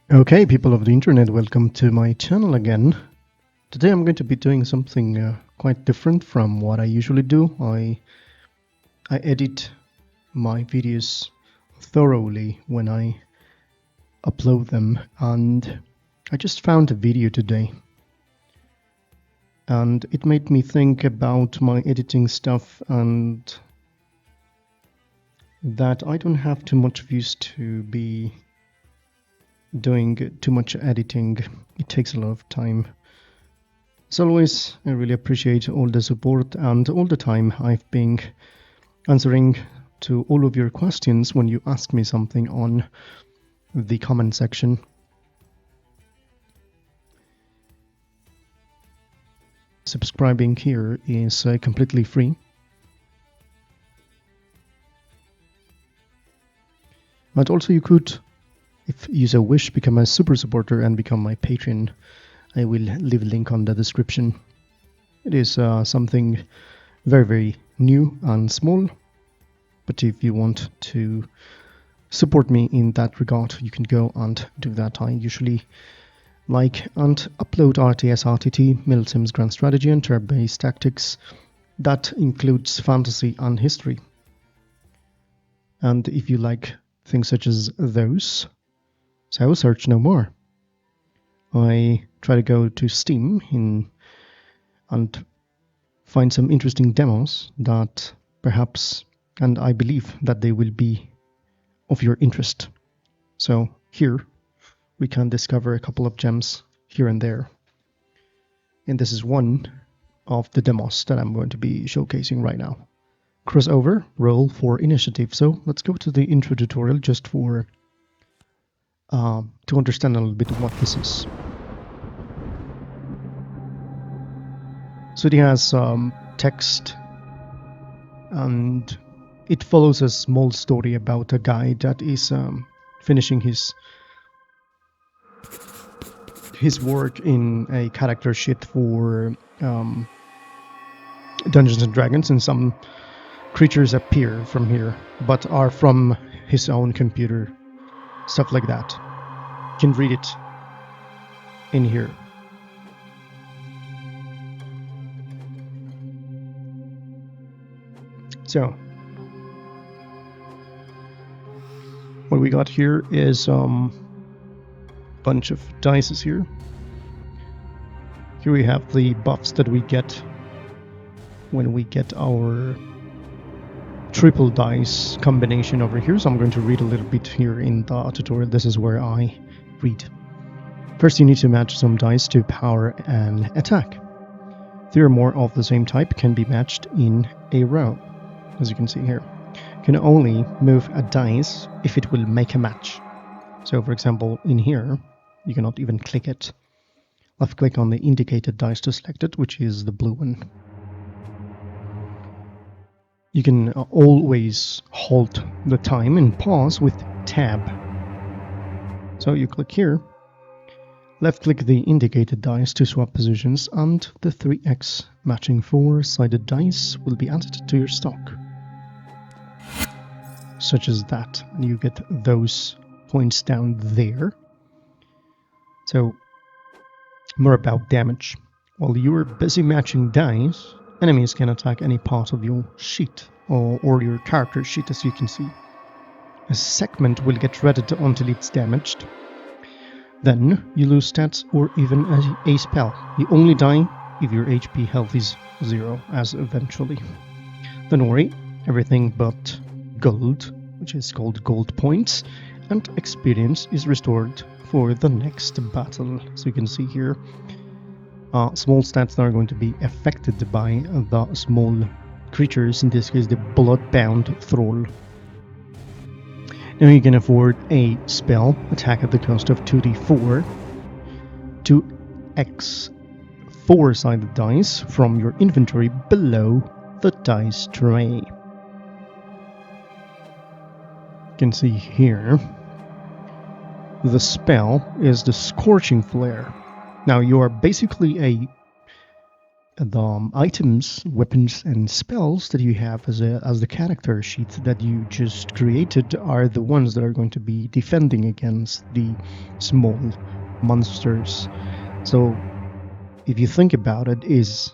Okay, people of the internet, welcome to my channel again. Today I'm going to be doing something quite different from what I usually do. I edit my videos thoroughly when I upload them, and I just found a video today and it made me think about my editing stuff and that I don't have too much views to be doing too much editing. It takes a lot of time. As always, I really appreciate all the support and all the time I've been answering to all of your questions when you ask me something on the comment section. Subscribing here is completely free. But also you could, if you so wish, become a super supporter and become my patron. I will leave a link on the description. It is something very, very new and small, but if you want to support me in that regard, you can go and do that. I usually like and upload RTS, RTT, Milsim's Grand Strategy and turn-based tactics. That includes fantasy and history. And if you like things such as those, so search no more. I try to go to Steam and find some interesting demos that perhaps, and I believe that they will be of your interest. So here we can discover a couple of gems here and there. And this is one of the demos that I'm going to be showcasing right now. CrossOver, roll for initiative. So let's go to the intro tutorial just for to understand a little bit what this is. So it has text, and it follows a small story about a guy that is finishing his work in a character sheet for Dungeons and Dragons, and some creatures appear from here, but are from his own computer, stuff like that. You can read it in here. So what we got here is bunch of dice here. Here we have the buffs that we get when we get our triple dice combination over here. So I'm going to read a little bit here in the tutorial. This is where I read. First, you need to match some dice to power an attack. 3 or more of the same type can be matched in a row. As you can see here, you can only move a dice if it will make a match. So for example, in here, you cannot even click it. Left click on the indicated dice to select it, which is the blue one. You can always hold the time and pause with tab. So you click here, left click the indicated dice to swap positions, and the 3x matching 4-sided dice will be added to your stock. Such as that. You get those points down there. So, more about damage. While you are busy matching dice, enemies can attack any part of your sheet or your character sheet, as you can see. A segment will get read until it's damaged. Then you lose stats or even a spell. You only die if your HP health is 0, as eventually. Don't worry, everything but gold, which is called gold points, and experience is restored for the next battle. So you can see here small stats that are going to be affected by the small creatures, in this case the bloodbound thrall. Now you can afford a spell attack at the cost of 2d4 to X 4-sided dice from your inventory below the dice tray. You can see here the spell is the Scorching Flare. Now you are basically a the items, weapons, and spells that you have as the character sheet that you just created are the ones that are going to be defending against the small monsters. So if you think about it, is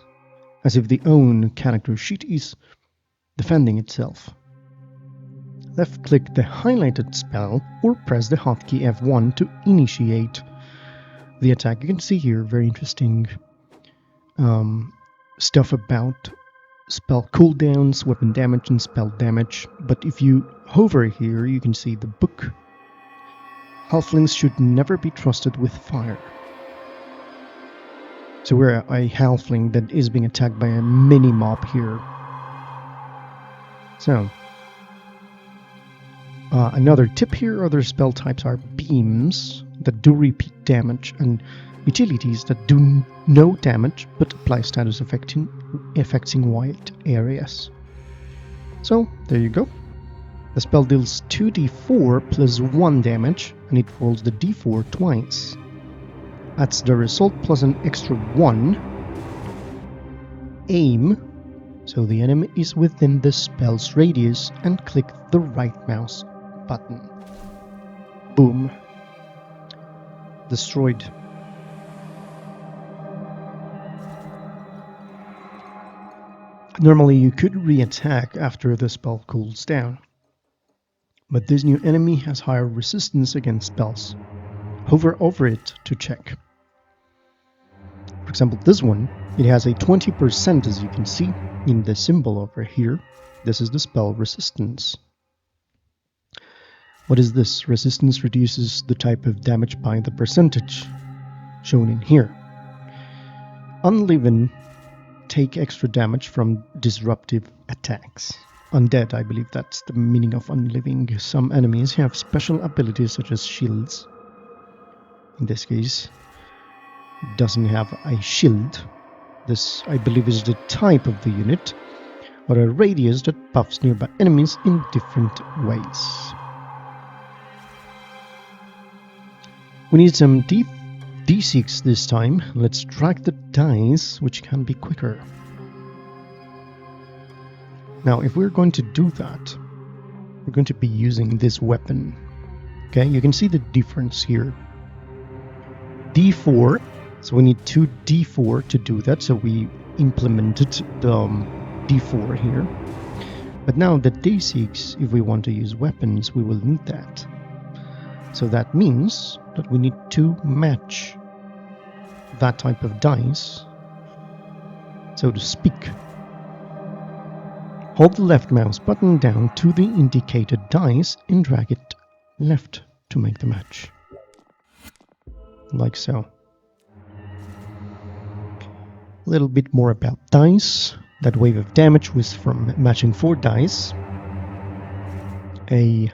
as if the own character sheet is defending itself. Left-click the highlighted spell or press the hotkey F1 to initiate the attack. You can see here very interesting stuff about spell cooldowns, weapon damage, and spell damage. But if you hover here, you can see the book. Halflings should never be trusted with fire. So we're a halfling that is being attacked by a mini mob here. So another tip here: other spell types are beams that do repeat damage and utilities that do no damage but apply status affecting wide areas. So there you go. The spell deals 2d4 plus 1 damage, and it rolls the d4 twice. Adds the result plus an extra 1. Aim, so the enemy is within the spell's radius, and click the right mouse button. Boom. Destroyed. Normally you could re-attack after the spell cools down, but this new enemy has higher resistance against spells. Hover over it to check. For example, this one, it has a 20%, as you can see in the symbol over here. This is the spell resistance. What is this? Resistance reduces the type of damage by the percentage shown in here. Unleaven take extra damage from disruptive attacks. Undead, I believe that's the meaning of unliving. Some enemies have special abilities such as shields. In this case, it doesn't have a shield. This, I believe, is the type of the unit, or a radius that buffs nearby enemies in different ways. We need some D6 this time. Let's drag the dice, which can be quicker. Now, if we're going to do that, we're going to be using this weapon. Okay, you can see the difference here. D4, so we need 2 D4 to do that, so we implemented the D4 here. But now the D6, if we want to use weapons, we will need that. So that means that we need to match that type of dice, so to speak. Hold the left mouse button down to the indicated dice and drag it left to make the match. Like so. A little bit more about dice. That wave of damage was from matching 4 dice. A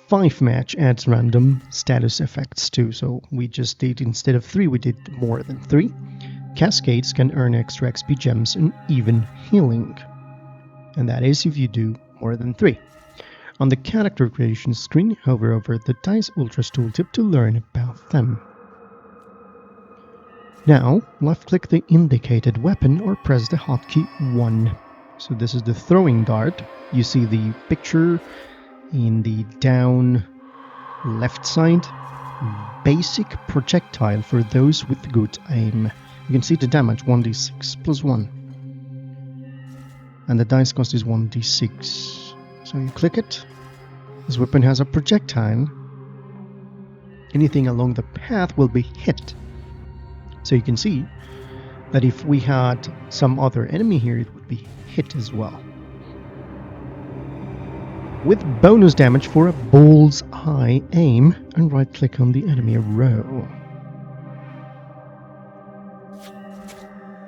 5 match adds random status effects too, so we just did, instead of 3, we did more than 3. Cascades can earn extra XP gems and even healing. And that is if you do more than 3. On the character creation screen, hover over the Dice Ultras tooltip to learn about them. Now, left-click the indicated weapon or press the hotkey 1. So this is the throwing dart. You see the picture in the down left side. Basic projectile for those with good aim. You can see the damage 1d6 plus 1. And the dice cost is 1d6. So you click it. This weapon has a projectile. Anything along the path will be hit. So you can see that if we had some other enemy here, it would be hit as well. With bonus damage for a bullseye aim, and right click on the enemy row.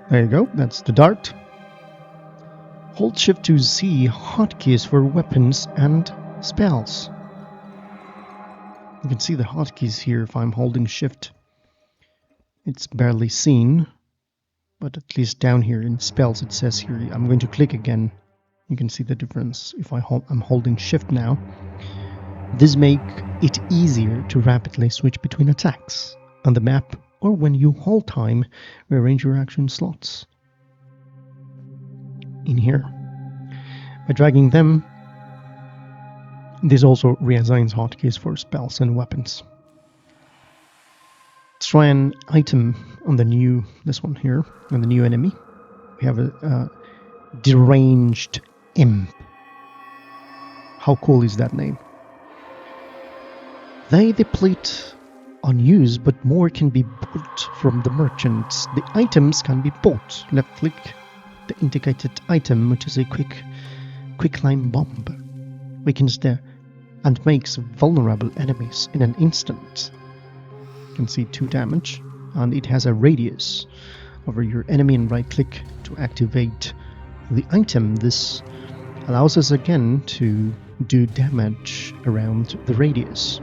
There you go, that's the dart. Hold Shift to Z hotkeys for weapons and spells. You can see the hotkeys here if I'm holding Shift. It's barely seen, but at least down here in spells it says here, I'm going to click again. You can see the difference if I'm holding Shift now. This makes it easier to rapidly switch between attacks on the map or when you hold time, rearrange your action slots in here. By dragging them, this also reassigns hotkeys for spells and weapons. Let's try an item on this one here, on the new enemy. We have a deranged imp. How cool is that name? They deplete on use, but more can be bought from the merchants. The items can be bought. Left click the indicated item, which is a quick climb bomb. Weakens the and makes vulnerable enemies in an instant. You can see 2 damage, and it has a radius over your enemy, and right click to activate the item. This allows us again to do damage around the radius.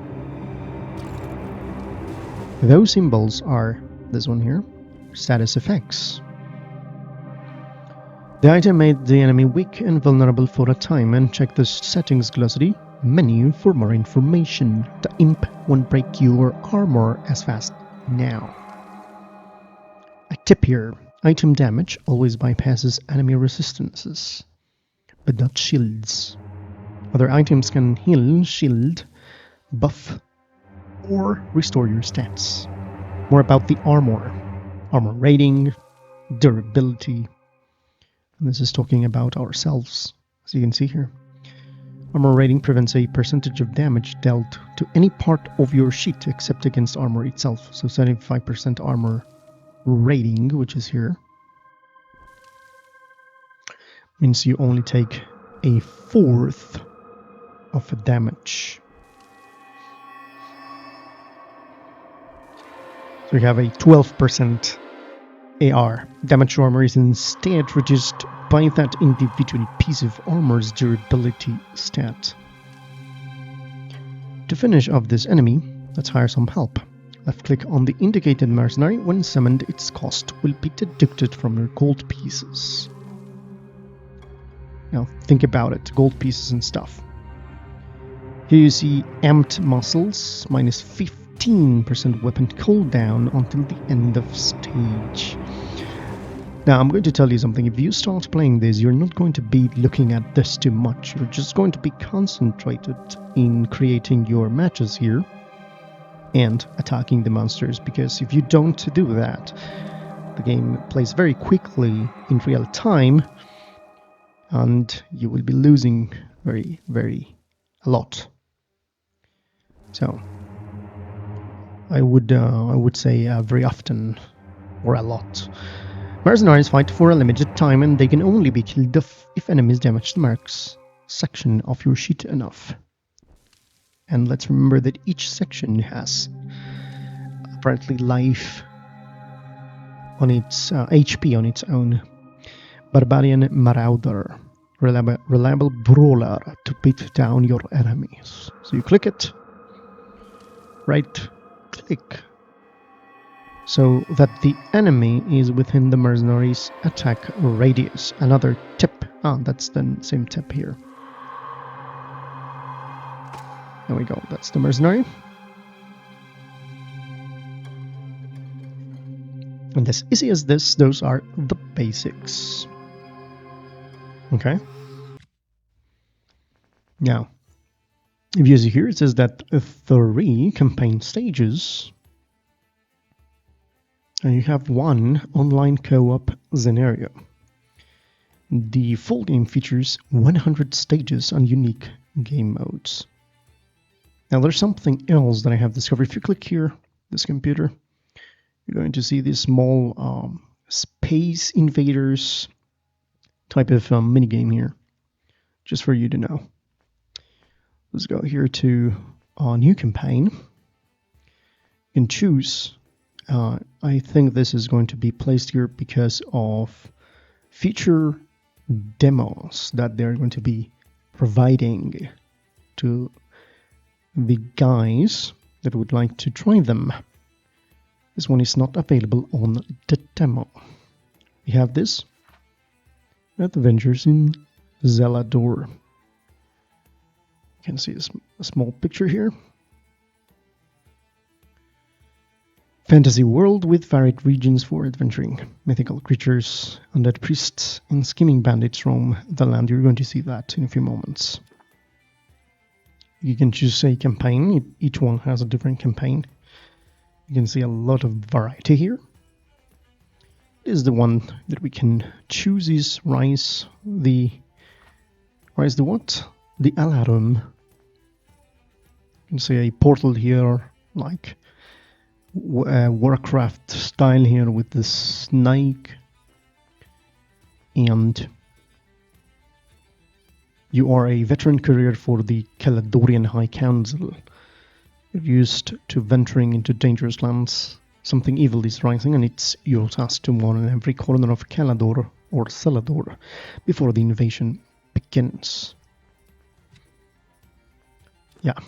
Those symbols are this one here, status effects. The item made the enemy weak and vulnerable for a time, and check the settings glossary menu for more information. The imp won't break your armor as fast now. A tip here, item damage always bypasses enemy resistances, but not shields. Other items can heal, shield, buff, or restore your stats. More about the armor rating, durability, and this is talking about ourselves, as you can see here. Armor rating prevents a percentage of damage dealt to any part of your sheet except against armor itself. So 75% armor rating, which is here, means you only take a fourth of the damage. So you have a 12% AR. Damage to armor is instead reduced by that individual piece of armor's durability stat. To finish off this enemy, let's hire some help. Left click on the indicated mercenary. When summoned, its cost will be deducted from your gold pieces. Now think about it, gold pieces and stuff. Here you see amped muscles, minus 15% weapon cooldown until the end of stage. Now I'm going to tell you something, if you start playing this, you're not going to be looking at this too much, you're just going to be concentrated in creating your matches here and attacking the monsters, because if you don't do that, the game plays very quickly in real time and you will be losing very a lot. So I would say very often or a lot. Mercenaries fight for a limited time and they can only be killed if enemies damage the marks section of your sheet enough. And let's remember that each section has apparently life on its HP on its own. Barbarian Marauder, reliable brawler to beat down your enemies. So you click it, right click, so that the enemy is within the mercenary's attack radius. Another tip, that's the same tip here. There we go, that's the mercenary. And as easy as this, those are the basics. Okay. Now, if you see here, it says that 3 campaign stages, and you have 1 online co-op scenario. The full game features 100 stages and unique game modes. Now there's something else that I have discovered. If you click here, this computer, you're going to see this small Space Invaders type of minigame here, just for you to know. Let's go here to our new campaign. You can choose. I think this is going to be placed here because of future demos that they're going to be providing to the guys that would like to try them. This one is not available on the demo. We have this Adventures in Zelador. You can see a small picture here. Fantasy world with varied regions for adventuring. Mythical creatures, undead priests, and scheming bandits roam the land. You're going to see that in a few moments. You can choose a campaign. Each one has a different campaign. You can see a lot of variety here. This is the one that we can choose is Rise the what? The Alarum. You can see a portal here, like Warcraft style here with the snake, and you are a veteran courier for the Caledonian High Council. You're used to venturing into dangerous lands. Something evil is rising, and it's your task to warn in every corner of Calador or Celador before the invasion begins. Yeah.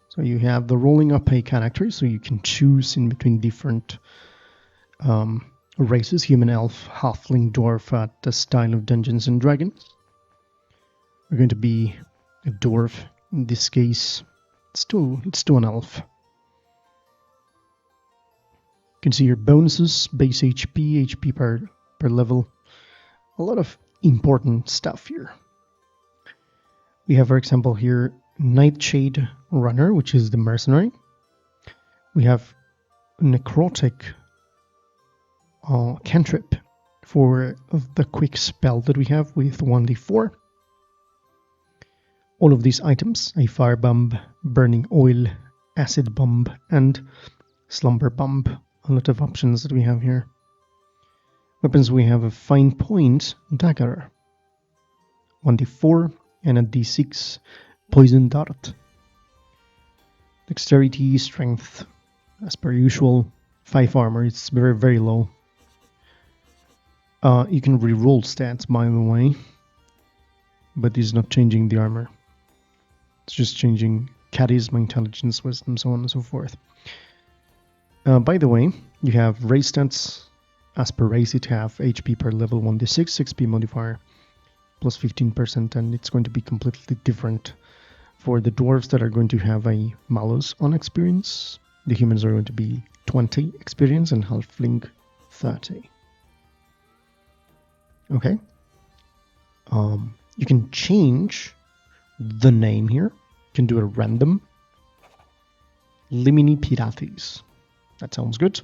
So you have the rolling up a character, so you can choose in between different races: human, elf, halfling, dwarf, at the style of Dungeons and Dragons. We're going to be a dwarf in this case. Let's do an elf. You can see your bonuses, base HP, HP per level. A lot of important stuff here. We have, for example, here Nightshade Runner, which is the mercenary. We have Necrotic cantrip for the quick spell that we have with 1d4. All of these items, a fire bomb, burning oil, acid bomb, and slumber bomb. A lot of options that we have here. Weapons, we have a fine point dagger, 1d4, and a d6 poison dart. Dexterity, strength, as per usual, 5 armor. It's very, very low. You can re-roll stats, by the way, but it's not changing the armor. It's just changing charisma, intelligence, wisdom, so on and so forth. By the way, you have race stats. As per race, it have HP per level 1d6, XP modifier plus 15%, and it's going to be completely different for the dwarves that are going to have a malus on experience. The humans are going to be 20 experience and halfling 30. Okay. You can change the name here. You can do a random. Limini Pirates. That sounds good.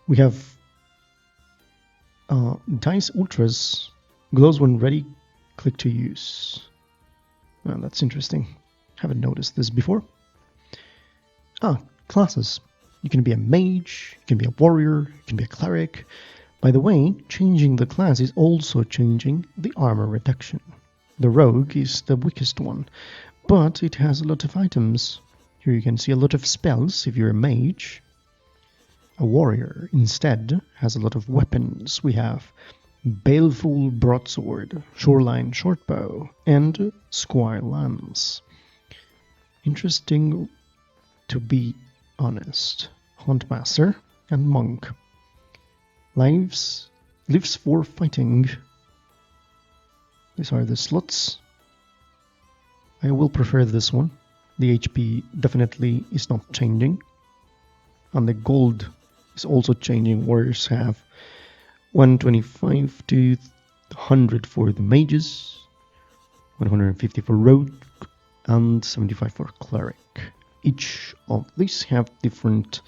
We have Dice Ultras. Glows when ready. Click to use. Well, that's interesting. Haven't noticed this before. Classes. You can be a mage. You can be a warrior. You can be a cleric. By the way, changing the class is also changing the armor reduction. The rogue is the weakest one, but it has a lot of items. Here you can see a lot of spells if you're a mage. A warrior, instead, has a lot of weapons. We have Baleful Broadsword, Shoreline Shortbow, and Squire Lance. Interesting, to be honest. Huntmaster and Monk. Lives for fighting. These are the slots. I will prefer this one. The HP definitely is not changing. And the gold is also changing. Warriors have 125 to 100 for the mages, 150 for rogue, and 75 for cleric. Each of these have different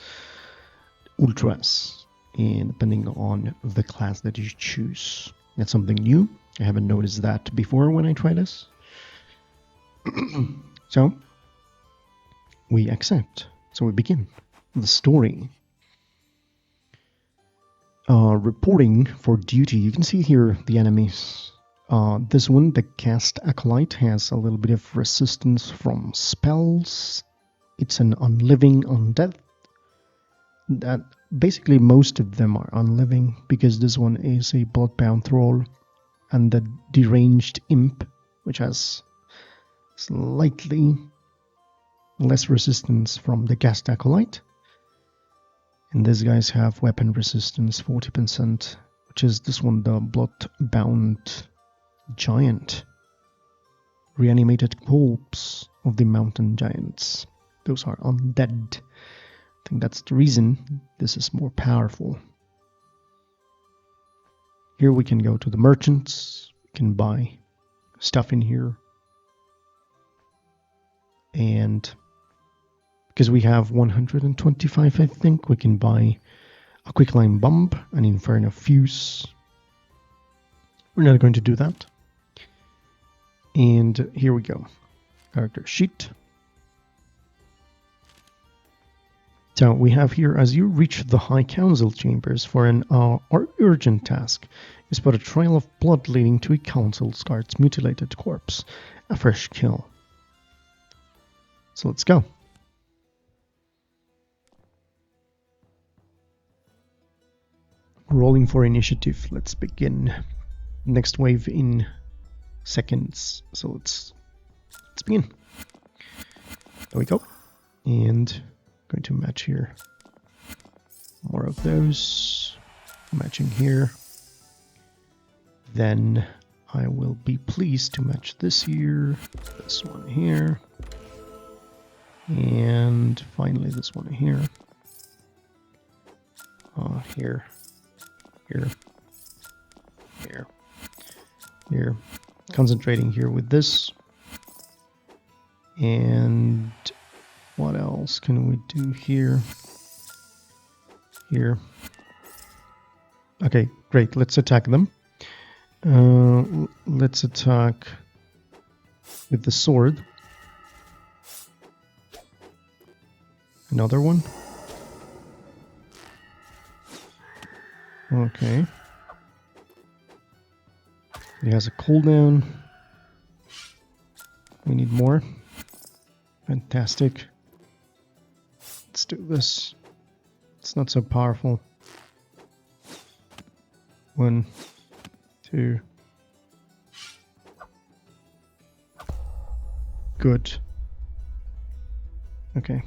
ultras, and depending on the class that you choose. That's something new. I haven't noticed that before when I try this. So, we accept. So we begin the story. Reporting for duty. You can see here the enemies. This one, the Cast Acolyte, has a little bit of resistance from spells. It's an unliving undead. That basically most of them are unliving, because this one is a bloodbound thrall, and the deranged imp, which has slightly less resistance from the Cast Acolyte. And these guys have weapon resistance 40%, which is this one, the bloodbound giant. Reanimated corpse of the mountain giants. Those are undead. think that's the reason this is more powerful. Here we can go to the merchants, we can buy stuff in here. And because we have 125, I think, we can buy a quicklime bomb, an inferno fuse. We're not going to do that. And here we go. Character sheet. So we have here, as you reach the High Council chambers for an urgent task, you spot a trail of blood leading to a council guard's mutilated corpse. A fresh kill. So let's go. Rolling for initiative. Let's begin. Next wave in seconds. So let's begin. There we go. And going to match here. More of those. Matching here. Then I will be pleased to match this here. This one here. And finally this one here. Here. Here. Here. Here. Concentrating here with this. And what else can we do here? Here. Okay, great. Let's attack them. Let's attack with the sword. Another one. Okay. It has a cooldown. We need more. Fantastic. Let's do this. It's not so powerful. 1, 2. Good. Okay.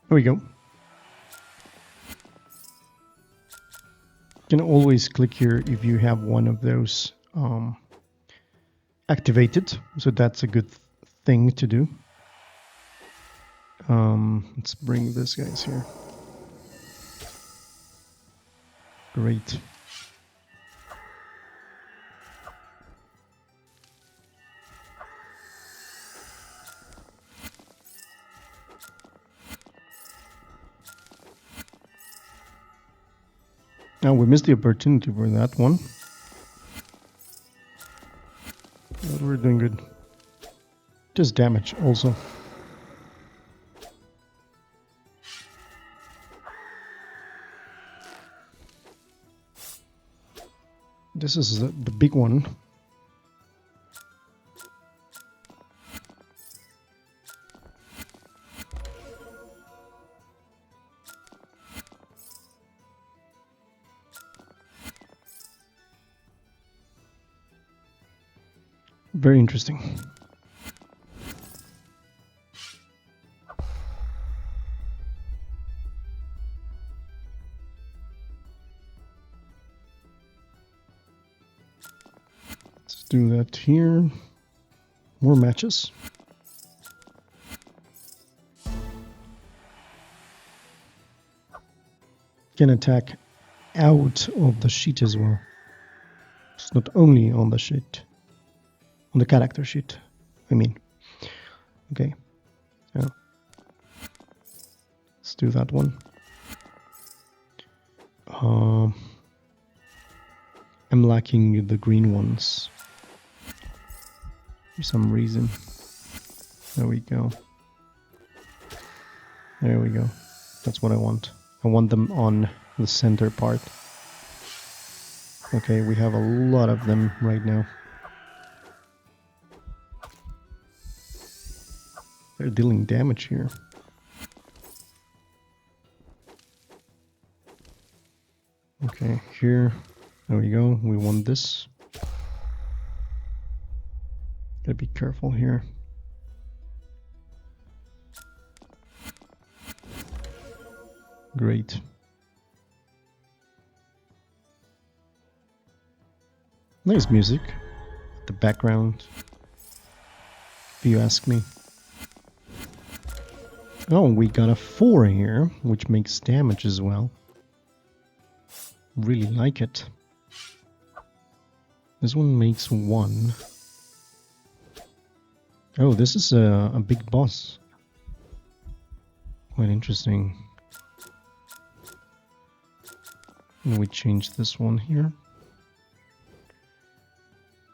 There we go. You can always click here if you have one of those activated, so that's a good thing to do. Let's bring this guys here. Great. Now we missed the opportunity for that one. But we're doing good. Just damage also. This is the big one. Very interesting. Let's do that here. More matches. Can attack out of the sheet as well. It's not only on the sheet. On the character sheet, I mean. Okay. So let's do that one. I'm lacking the green ones for some reason. There we go. There we go. That's what I want. I want them on the center part. Okay, we have a lot of them right now. They're dealing damage here. Okay, here There we go. We want this. Gotta be careful here. Great. Nice music. The background, if you ask me. Oh, we got a 4 here, which makes damage as well. Really like it. This one makes 1. Oh, this is a big boss. Quite interesting. And we change this one here.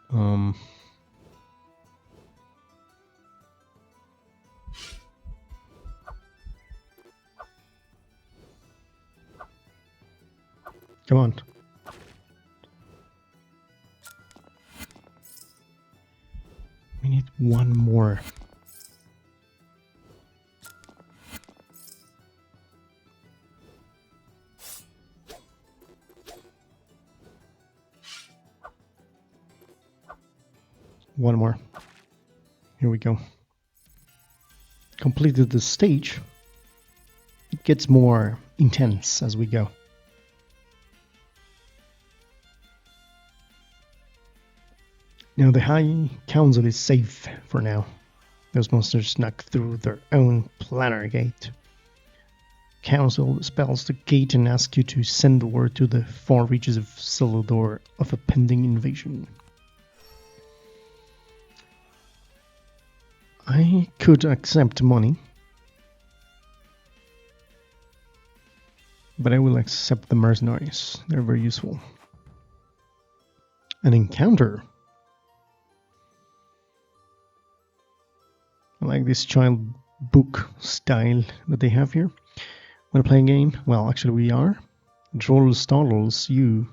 Come on. We need 1 more. One more. Here we go. Completed the stage. It gets more intense as we go. Now the High Council is safe for now. Those monsters snuck through their own planar gate. Council spells the gate and asks you to send word to the far reaches of Silodor of a pending invasion. I could accept money, but I will accept the mercenaries. They're very useful. An encounter. I like this child book style that they have here. When playing a game, well, actually we are. Troll startles you,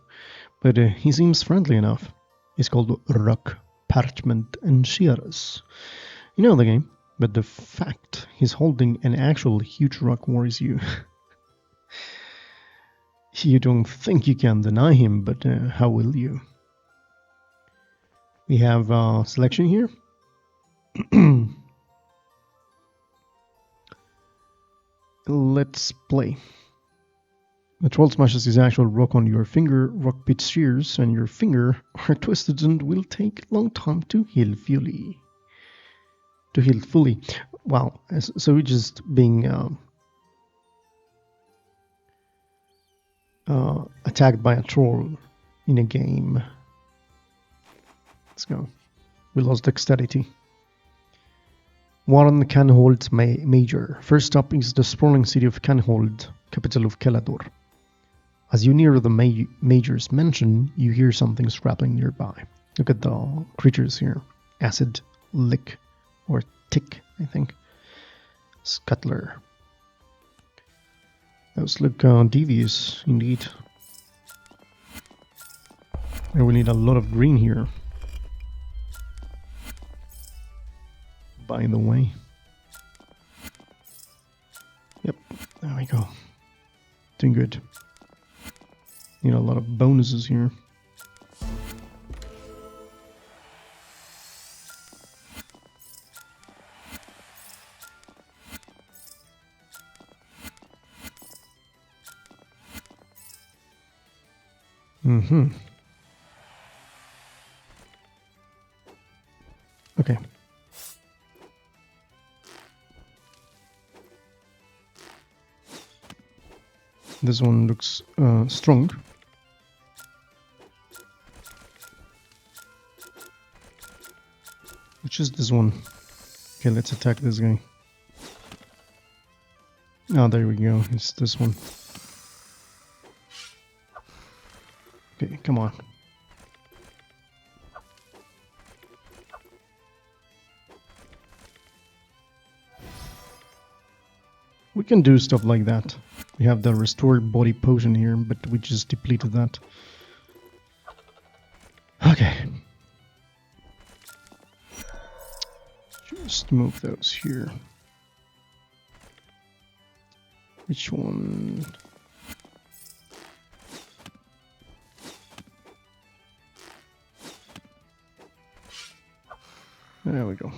but he seems friendly enough. He's called Rock, Parchment, and Shears. You know the game, but the fact he's holding an actual huge rock worries you. You don't think you can deny him, but how will you? We have a selection here. Let's play. The troll smashes his actual rock on your finger, rock bit shears, and your finger are twisted and will take a long time to heal fully. Wow, so we're just being attacked by a troll in a game. Let's go. We lost dexterity. Warren Canhold Major. First up is the sprawling city of Canhold, capital of Kelador. As you near the Major's mansion, you hear something scrabbling nearby. Look at the creatures here. Acid, lick, or tick, I think. Scuttler. Those look devious, indeed. And we need a lot of green here. By the way. Yep, there we go. Doing good. Need a lot of bonuses here. Okay. This one looks strong. Which is this one? Okay, let's attack this guy. Oh, there we go. It's this one. Okay, come on. We can do stuff like that. We have the restored body potion here, but we just depleted that. Okay. Just move those here. Which one? There we go.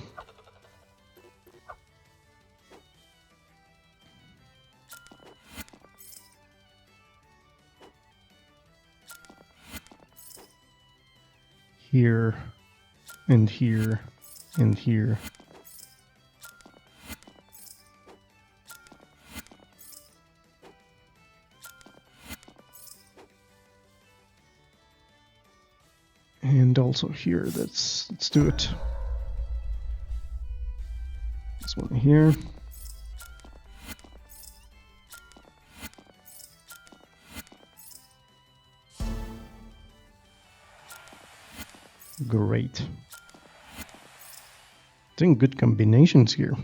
Here, and here, and here. And also here, let's do it. This one here. Great. Doing good combinations here.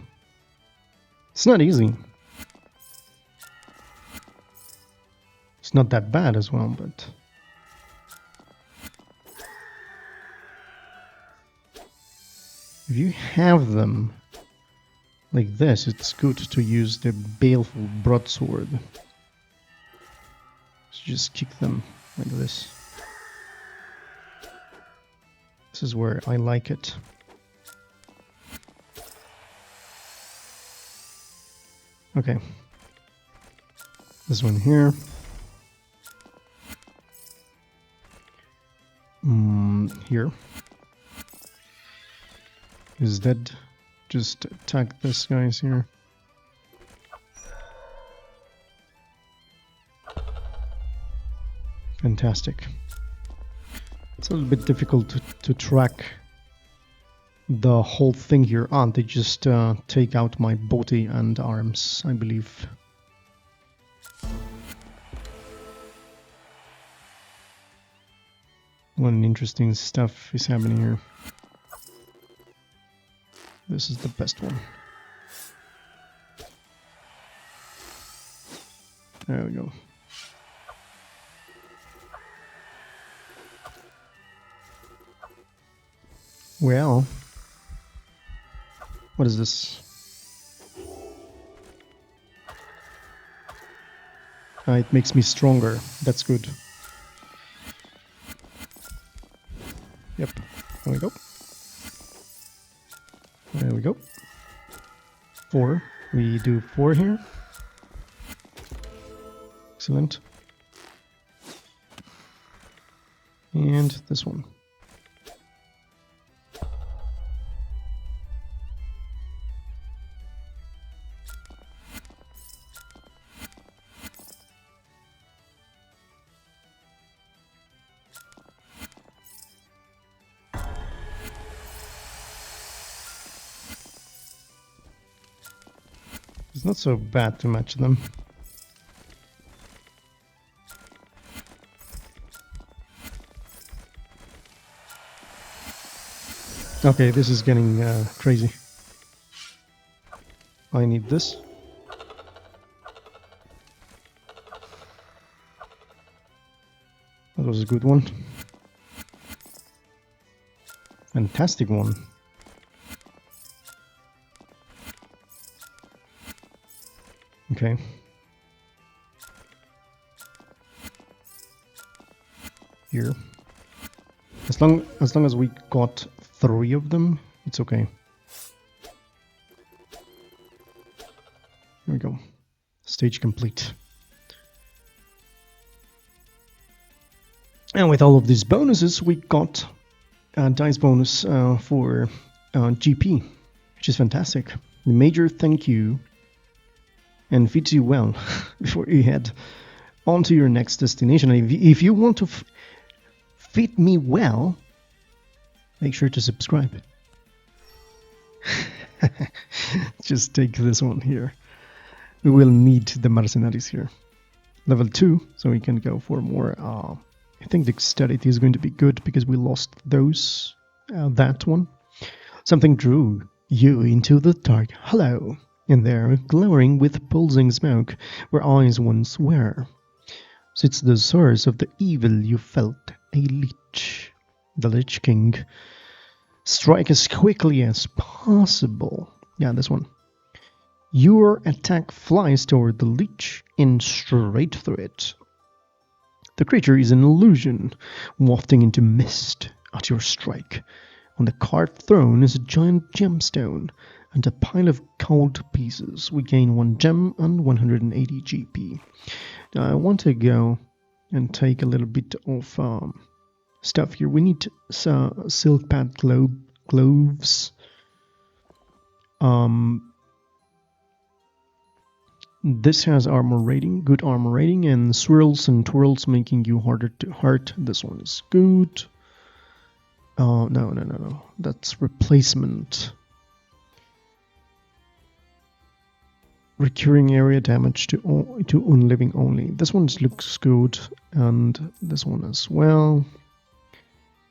It's not easy. It's not that bad as well, but... if you have them like this, it's good to use the baleful broadsword. So just kick them like this. This is where I like it. Okay. This one here. Here. Is dead. Just attack this guys here. Fantastic. It's a little bit difficult to track the whole thing here. They just take out my body and arms, I believe. What interesting stuff is happening here. This is the best one. There we go. Well, what is this? It makes me stronger. That's good. Yep. There we go. There we go. 4. We do 4 here. Excellent. And this one. It's not so bad to match them. Okay, this is getting crazy. I need this. That was a good one. Fantastic one. Okay. Here. As long as we got 3 of them, it's okay. Here we go. Stage complete. And with all of these bonuses, we got a dice bonus for GP, which is fantastic. A major thank you, and fits you well before you head on to your next destination. And if you want to fit me well, make sure to subscribe. Just take this one here. We will need the mercenaries here. Level 2, so we can go for more. I think dexterity is going to be good because we lost those. That one. Something drew you into the dark hollow. In there, glowering with pulsing smoke, where eyes once were, sits the source of the evil you felt, a lich. The Lich King. Strike as quickly as possible. Yeah, this one. Your attack flies toward the Lich and straight through it. The creature is an illusion, wafting into mist at your strike. On the card throne is a giant gemstone and a pile of gold pieces. We gain 1 gem and 180 GP. Now I want to go and take a little bit of stuff here. We need silk pad gloves. This has armor rating, good armor rating, and swirls and twirls making you harder to hurt. This one is good. Oh, no. That's replacement. Recurring area damage to unliving only. This one looks good, and this one as well.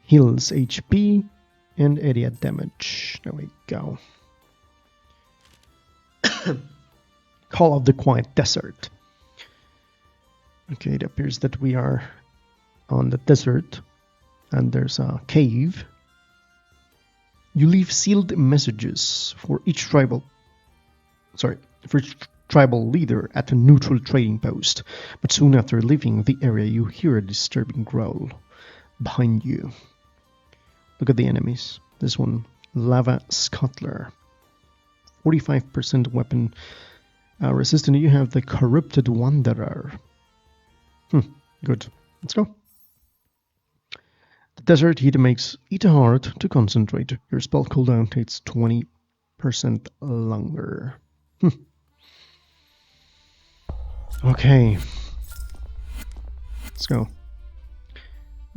Heals HP and area damage. There we go. Call of the Quiet Desert. Okay, it appears that we are on the desert, and there's a cave. You leave sealed messages for each tribal leader at a neutral trading post, but soon after leaving the area you hear a disturbing growl behind you. Look at the enemies. This one, Lava Scuttler. 45% weapon resistant. You have the Corrupted Wanderer. Good. Let's go. The desert heat makes it hard to concentrate. Your spell cooldown takes 20% longer. Okay. Let's go.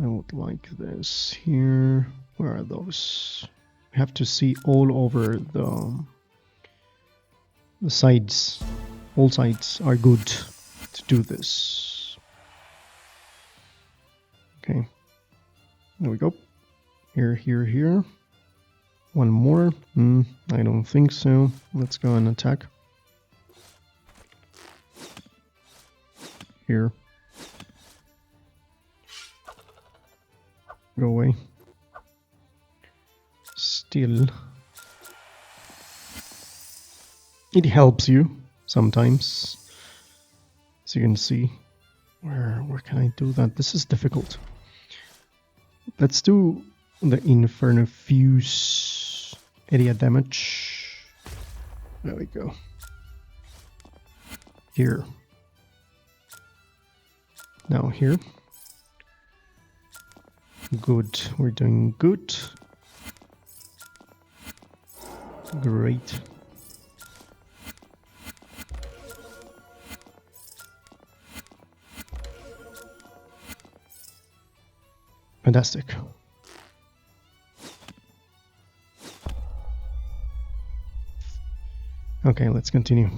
I would like this here. Where are those? We have to see all over the sides. All sides are good to do this. Okay. There we go. Here. One more. I don't think so. Let's go and attack. Here. Go away. Still. It helps you sometimes. As you can see. Where can I do that? This is difficult. Let's do the Inferno Fuse area damage. There we go. Here. Now here. Good. We're doing good. Great. Fantastic. Okay, let's continue.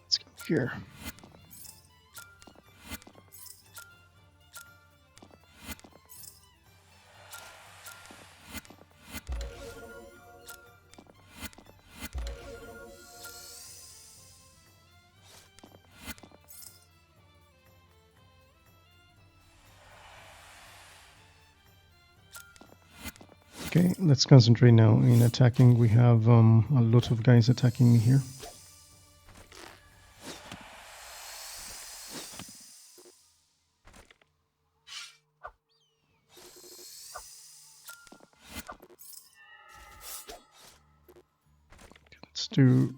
Let's go here. Okay, let's concentrate now in attacking. We have a lot of guys attacking me here. Let's do...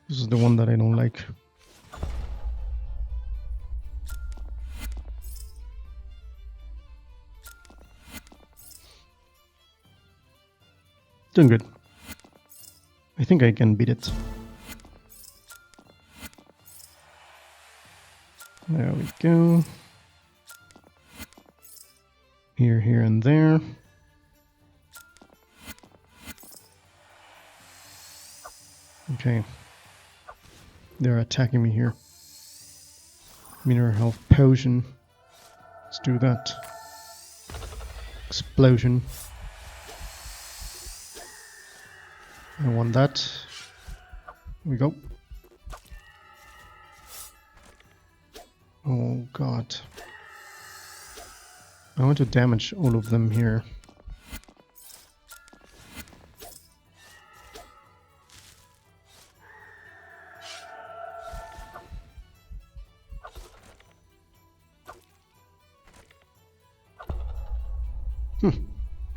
This is the one that I don't like. Doing good. I think I can beat it. There we go. Here, and there. Okay. They're attacking me here. Mineral health potion. Let's do that. Explosion. I want that. Here we go. Oh god. I want to damage all of them here.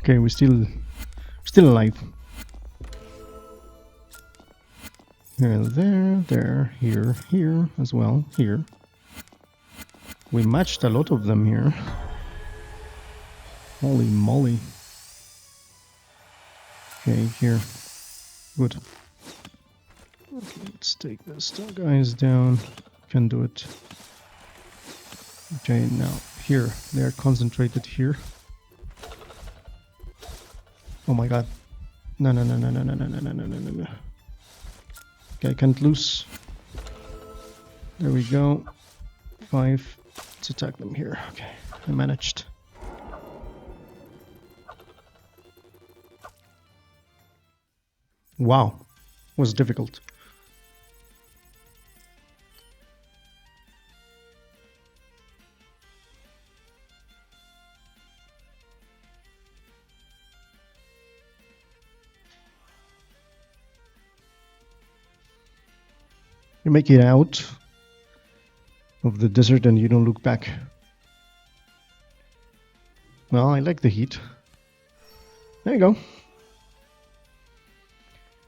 Okay, we're still alive. There, here as well, here. We matched a lot of them here. Holy moly. Okay, here. Good. Okay, let's take this guys down. Can do it. Okay, now here. They're concentrated here. Oh my god. No. Okay, I can't lose. There we go. 5. Let's attack them here. Okay, I managed. Wow, was difficult. You make it out of the desert and you don't look back. Well, I like the heat. There you go.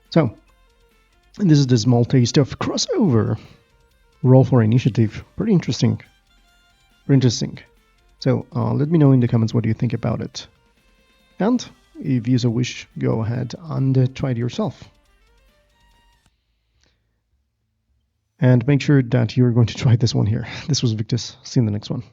So, and this is the small taste of CrossOver. Roll for initiative. Pretty interesting. Very interesting. So, let me know in the comments what you think about it. And if you so wish, go ahead and try it yourself. And make sure that you're going to try this one here. This was Victus. See you in the next one.